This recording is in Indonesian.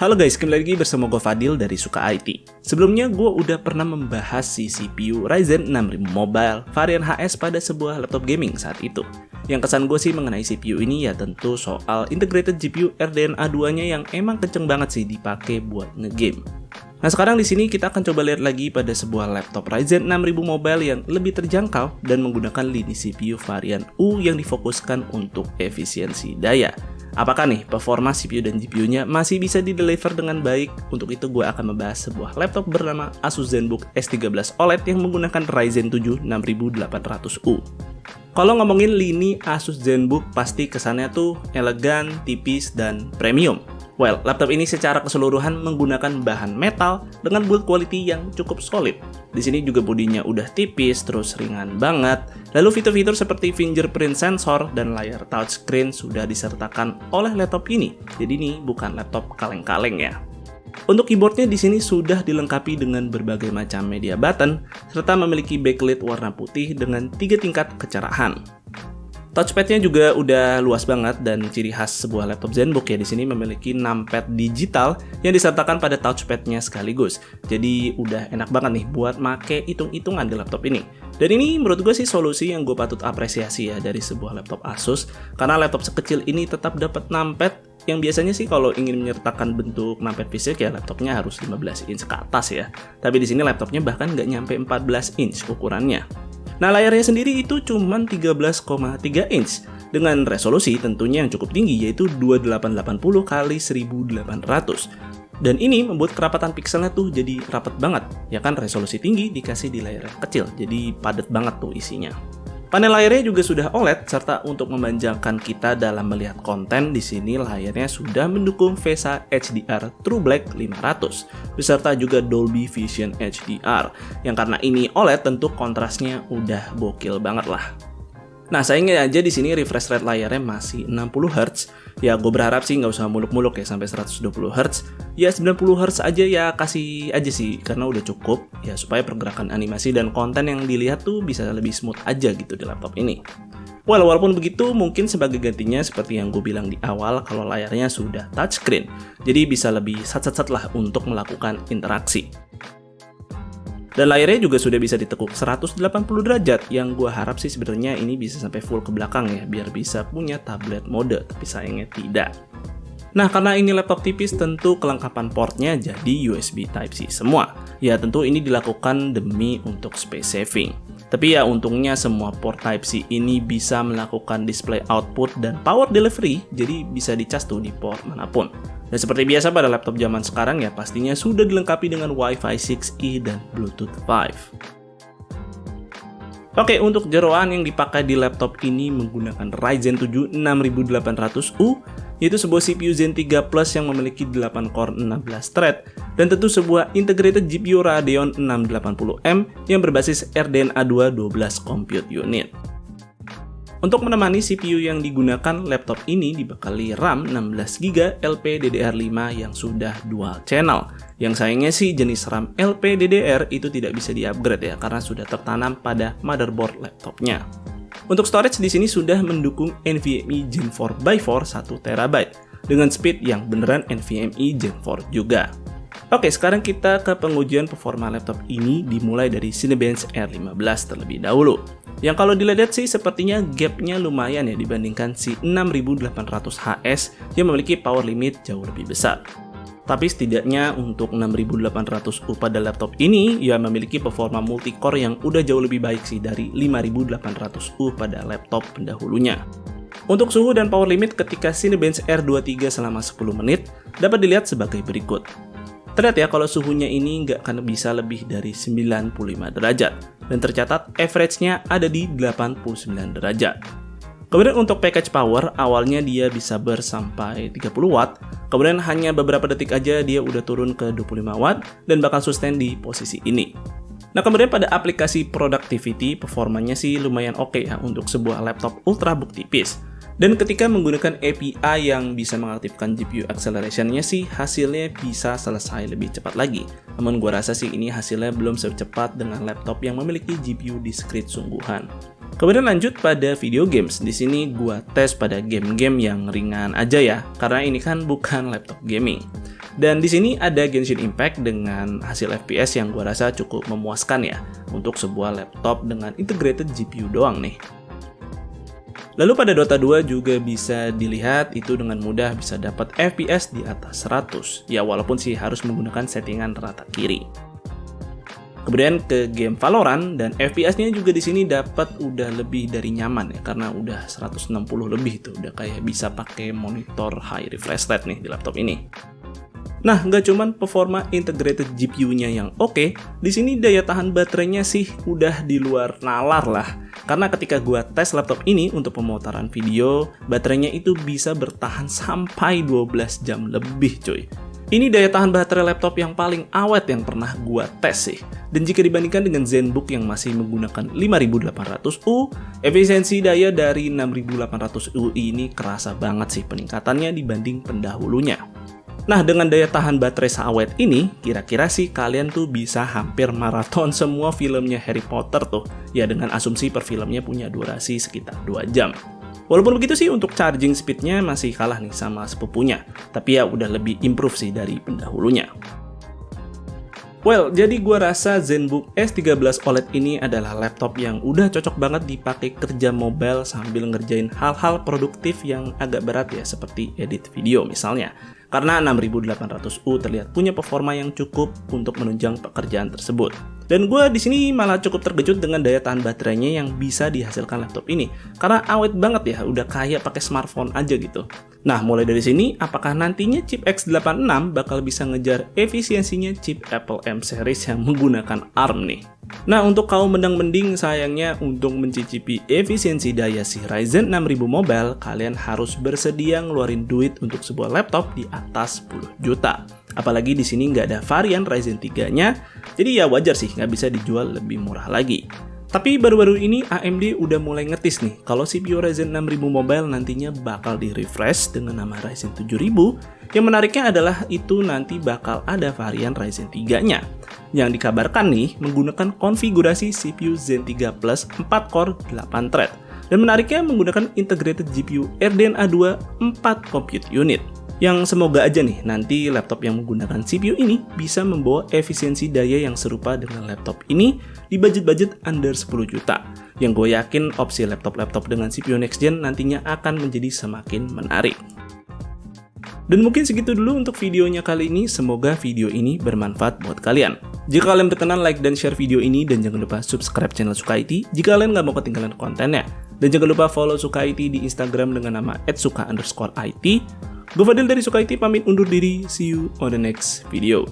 Halo guys, kembali lagi bersama gue Fadil dari Suka IT. Sebelumnya gue udah pernah membahas si CPU Ryzen 6000 Mobile varian HS pada sebuah laptop gaming saat itu. Yang kesan gue sih mengenai CPU ini ya tentu soal integrated GPU RDNA 2-nya yang emang kenceng banget sih dipakai buat ngegame. Nah sekarang di sini kita akan coba lihat lagi pada sebuah laptop Ryzen 6000 Mobile yang lebih terjangkau dan menggunakan lini CPU varian U yang difokuskan untuk efisiensi daya. Apakah nih performa CPU dan GPU-nya masih bisa di-deliver dengan baik? Untuk itu gue akan membahas sebuah laptop bernama Asus ZenBook S13 OLED yang menggunakan Ryzen 7 6800U. Kalau ngomongin lini Asus ZenBook pasti kesannya tuh elegan, tipis, dan premium. Well, laptop ini secara keseluruhan menggunakan bahan metal dengan build quality yang cukup solid. Di sini juga bodinya udah tipis, terus ringan banget. Lalu fitur-fitur seperti fingerprint sensor dan layar touchscreen sudah disertakan oleh laptop ini. Jadi ini bukan laptop kaleng-kaleng ya. Untuk keyboardnya di sini sudah dilengkapi dengan berbagai macam media button serta memiliki backlit warna putih dengan 3 tingkat kecerahan. Touchpad-nya juga udah luas banget dan ciri khas sebuah laptop ZenBook ya di sini memiliki numpad digital yang disertakan pada touchpad-nya sekaligus. Jadi udah enak banget nih buat make hitung-hitungan di laptop ini. Dan ini menurut gue sih solusi yang gue patut apresiasi ya dari sebuah laptop Asus karena laptop sekecil ini tetap dapat numpad yang biasanya sih kalau ingin menyertakan bentuk numpad fisik ya laptopnya harus 15 inch ke atas ya. Tapi di sini laptopnya bahkan nggak nyampe 14 inch ukurannya. Nah layarnya sendiri itu cuma 13,3 inch dengan resolusi tentunya yang cukup tinggi yaitu 2880 x 1800 dan ini membuat kerapatan pikselnya tuh jadi rapat banget ya kan resolusi tinggi dikasih di layar kecil jadi padat banget tuh isinya. Panel layarnya juga sudah OLED serta untuk memanjakan kita dalam melihat konten di sini layarnya sudah mendukung VESA HDR TrueBlack 500 beserta juga Dolby Vision HDR yang karena ini OLED tentu kontrasnya udah gokil banget lah. Nah sayangnya aja di sini refresh rate layarnya masih 60 Hz. Ya gue berharap sih nggak usah muluk-muluk ya sampai 120 Hz. Ya 90 Hz aja ya kasih aja sih karena udah cukup ya supaya pergerakan animasi dan konten yang dilihat tuh bisa lebih smooth aja gitu di laptop ini. Well, walaupun begitu mungkin sebagai gantinya seperti yang gue bilang di awal kalau layarnya sudah touchscreen. Jadi bisa lebih sat-sat lah untuk melakukan interaksi. Dan layarnya juga sudah bisa ditekuk 180 derajat yang gue harap sih sebenarnya ini bisa sampai full ke belakang ya biar bisa punya tablet mode tapi sayangnya tidak. Nah karena ini laptop tipis tentu kelengkapan portnya jadi USB Type-C semua. Ya tentu ini dilakukan demi untuk space saving. Tapi ya untungnya semua port Type-C ini bisa melakukan display output dan power delivery jadi bisa dicas tuh di port manapun. Dan seperti biasa pada laptop zaman sekarang ya pastinya sudah dilengkapi dengan Wi-Fi 6E dan Bluetooth 5. Oke, untuk jeroan yang dipakai di laptop ini menggunakan Ryzen 7 6800U yaitu sebuah CPU Zen 3 Plus yang memiliki 8 core 16 thread dan tentu sebuah integrated GPU Radeon 680M yang berbasis RDNA 2 12 compute unit. Untuk menemani CPU yang digunakan, laptop ini dibekali RAM 16GB LPDDR5 yang sudah dual channel. Yang sayangnya sih jenis RAM LPDDR itu tidak bisa di-upgrade ya karena sudah tertanam pada motherboard laptopnya. Untuk storage di sini sudah mendukung NVMe Gen 4x4 1TB dengan speed yang beneran NVMe Gen 4 juga. Oke, sekarang kita ke pengujian performa laptop ini dimulai dari Cinebench R15 terlebih dahulu. Yang kalau dilihat sih sepertinya gapnya lumayan ya dibandingkan si 6800HS yang memiliki power limit jauh lebih besar. Tapi setidaknya untuk 6800U pada laptop ini ya memiliki performa multi-core yang udah jauh lebih baik sih dari 5800U pada laptop pendahulunya. Untuk suhu dan power limit ketika Cinebench R23 selama 10 menit dapat dilihat sebagai berikut. Terlihat ya kalau suhunya ini nggak akan bisa lebih dari 95 derajat dan tercatat average-nya ada di 89 derajat. Kemudian untuk package power awalnya dia bisa sampai 30 watt, kemudian hanya beberapa detik aja dia udah turun ke 25 watt dan bakal sustain di posisi ini. Nah kemudian pada aplikasi productivity performanya sih lumayan oke ya untuk sebuah laptop ultrabook tipis. Dan ketika menggunakan API yang bisa mengaktifkan GPU acceleration-nya sih hasilnya bisa selesai lebih cepat lagi. Namun gua rasa sih ini hasilnya belum secepat dengan laptop yang memiliki GPU discrete sungguhan. Kemudian lanjut pada video games. Di sini gua tes pada game-game yang ringan aja ya, karena ini kan bukan laptop gaming. Dan di sini ada Genshin Impact dengan hasil FPS yang gua rasa cukup memuaskan ya untuk sebuah laptop dengan integrated GPU doang nih. Lalu pada Dota 2 juga bisa dilihat itu dengan mudah bisa dapat FPS di atas 100. Ya walaupun sih harus menggunakan settingan rata kiri. Kemudian ke game Valorant dan FPS-nya juga di sini dapat udah lebih dari nyaman ya karena udah 160 lebih tuh, udah kayak bisa pakai monitor high refresh rate nih di laptop ini. Nah, nggak cuman performa integrated GPU-nya yang oke, di sini daya tahan baterainya sih udah di luar nalar lah. Karena ketika gua tes laptop ini untuk pemutaran video, baterainya itu bisa bertahan sampai 12 jam lebih cuy. Ini daya tahan baterai laptop yang paling awet yang pernah gua tes sih. Dan jika dibandingkan dengan ZenBook yang masih menggunakan 5800U, efisiensi daya dari 6800U ini kerasa banget sih peningkatannya dibanding pendahulunya. Nah, dengan daya tahan baterai seawet ini, kira-kira sih kalian tuh bisa hampir maraton semua filmnya Harry Potter tuh. Ya dengan asumsi per filmnya punya durasi sekitar 2 jam. Walaupun begitu sih untuk charging speednya masih kalah nih sama sepupunya. Tapi ya udah lebih improve sih dari pendahulunya. Well, jadi gua rasa ZenBook S13 OLED ini adalah laptop yang udah cocok banget dipakai kerja mobile sambil ngerjain hal-hal produktif yang agak berat ya, seperti edit video misalnya. Karena 6800U terlihat punya performa yang cukup untuk menunjang pekerjaan tersebut. Dan gue di sini malah cukup terkejut dengan daya tahan baterainya yang bisa dihasilkan laptop ini. Karena awet banget ya, udah kayak pakai smartphone aja gitu. Nah, mulai dari sini, apakah nantinya chip X86 bakal bisa ngejar efisiensinya chip Apple M series yang menggunakan ARM nih? Nah, untuk kaum mendang-mending sayangnya untuk mencicipi efisiensi daya si Ryzen 6000 Mobile, kalian harus bersedia ngeluarin duit untuk sebuah laptop di atas 10 juta. Apalagi di sini nggak ada varian Ryzen 3-nya, jadi ya wajar sih nggak bisa dijual lebih murah lagi. Tapi baru-baru ini AMD udah mulai ngetis nih kalau CPU Ryzen 6000 Mobile nantinya bakal di-refresh dengan nama Ryzen 7000. Yang menariknya adalah itu nanti bakal ada varian Ryzen 3-nya. Yang dikabarkan nih menggunakan konfigurasi CPU Zen 3 Plus 4 core 8 thread. Dan menariknya menggunakan integrated GPU RDNA 2 4 compute unit. Yang semoga aja nih nanti laptop yang menggunakan CPU ini bisa membawa efisiensi daya yang serupa dengan laptop ini di budget-budget under 10 juta. Yang gue yakin opsi laptop-laptop dengan CPU next gen nantinya akan menjadi semakin menarik. Dan mungkin segitu dulu untuk videonya kali ini, semoga video ini bermanfaat buat kalian. Jika kalian berkenan like dan share video ini dan jangan lupa subscribe channel Suka IT jika kalian nggak mau ketinggalan kontennya. Dan jangan lupa follow Suka IT di Instagram dengan nama @suka_it. Gue Fadil dari Suka IT pamit undur diri, see you on the next video.